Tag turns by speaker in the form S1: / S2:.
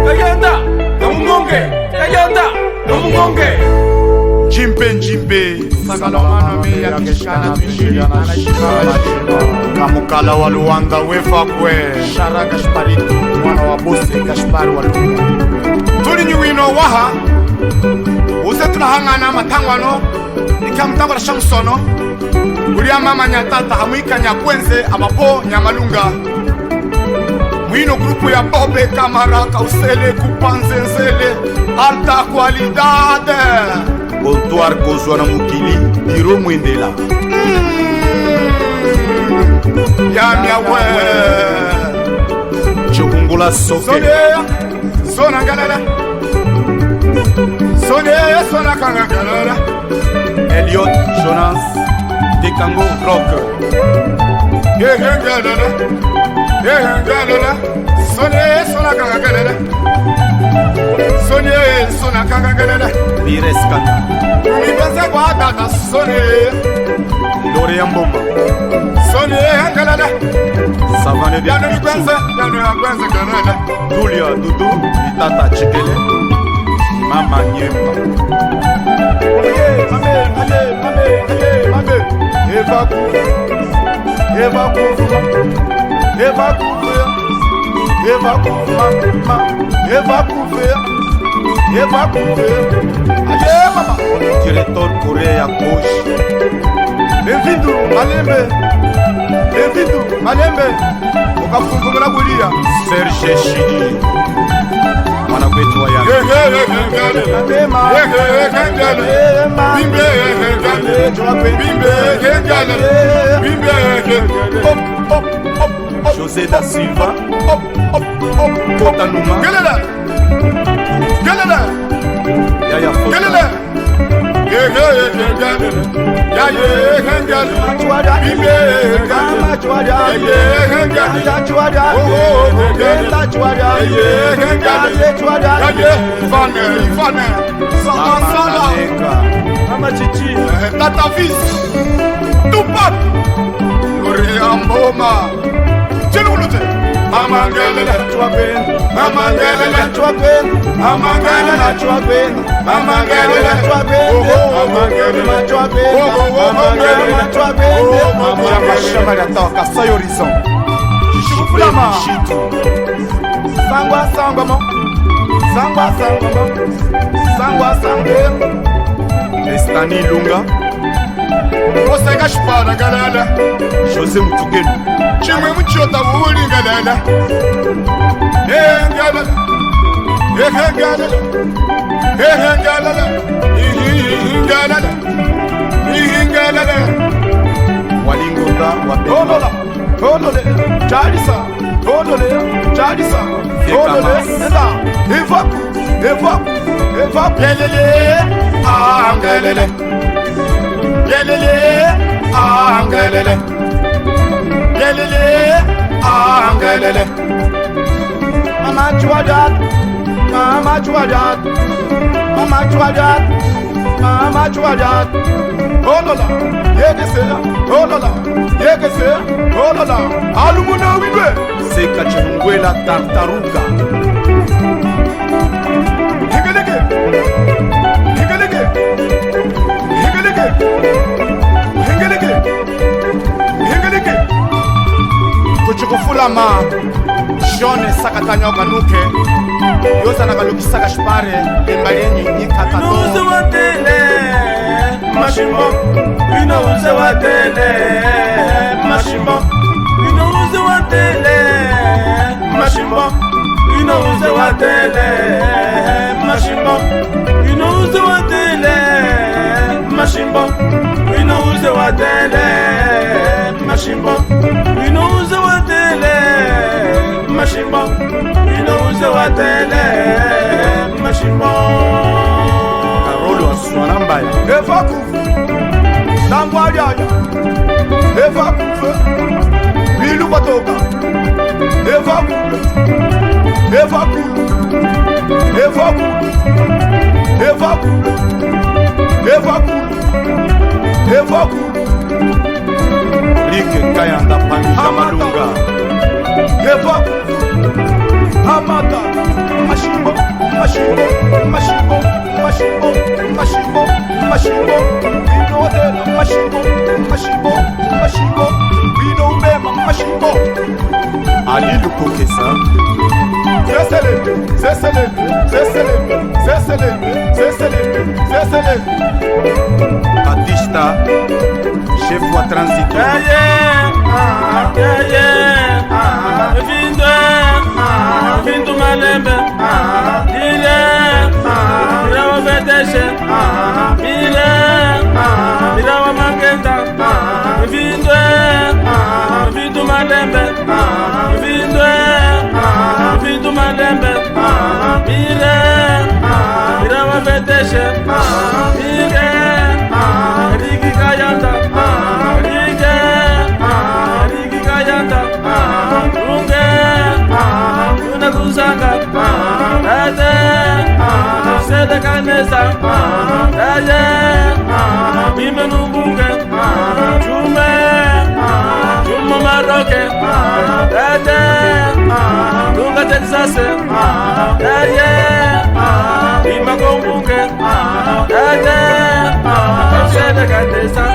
S1: Kayanda, Namungonge, Kayanda, Namungonge.
S2: Njimbe Kamukala wa Luanda wefa kwe Shara Gashparito mwana wa Bose Gashpari wa Luanda Tuli ni wino waha Use tunahangana matangwano Nikamtango la shamsono Ulia mama nyatata hamuika nyakwenze Amapo nyamalunga Mwino grupu ya Bobe Kamara Kausele kupanze nzele Alta qualidade Bontoir kozwa na mukili Biro mwendela Yamia we Chokungula soke Sonea Sona galera Sonea Sona kanga galera Elliot Jonas Dekango Rock galera galera Sonea Sona kanga galera Sonea Sona kanga galera Bireskanda Umibenze kwa dada Sonea Lore ya mbomba Sonea galera Savane de Yanu Gwenze galera Julia Dudu Itata Chikele Mama Nyemba Mame Eva Kufa Aye mama Diretor Korea Gauche Bem-vindo Malembe Ukafunga bulia Serge Chidi Mwana kwetu wa yangu José da Silva Kota Numa Galera Yaya Fota Mama Chichi Tata Fils Tupac Oriamboma Chelulute Mama Galera Mama Estani Lunga Ose Gashpara galera José Mutugenu Chimwe mchota wuli galera Walingonga Wapenda Tolole Charisa Eva Lelele Angelele Mama Chuadat Olola Olola Alumuna wiwe Seka Chungwela Tartaruga Higelege Kuchukufula ma Jone Sakatanya Kanuke Yosa Nagalukisa Gashpare Lembayenyi Nikata
S1: Inuze watele Mashimo Inuze watele Mashimo Inuze watele Mashimo Inuze watele Mashimo Inuze watele Mashimo Inuze watele Mashimo Inuze watele Mashimo Inuze watele Mashimo
S2: Karolo Aswanambaya
S1: Eva Kufu Nangwaya Eva Kufu Bilu Batoka Eva Kufu
S2: Like Kayanda Pamija Malunga
S1: Eva Kufu mashimo, vino tena mashimo, mashimo, mashimo, vino umema mashimo.
S2: Alilu Kokesa.
S1: Zeselebe, zeselebe, zeselebe, zeselebe, zeselebe, zeselebe.
S2: Batista, chef wa transit.
S3: Vindo malembe, ile, irawa vedeshe, ile, irawa magenda, vindo malembe, vindo malembe, ile, irawa vedeshe, ile, rigi kayanda, rigi kayanda, unge, kusanga ate sede kanesa aye bime nubunge chume maroke ate lunga Texas aye bime kumbunge ate sede kanesa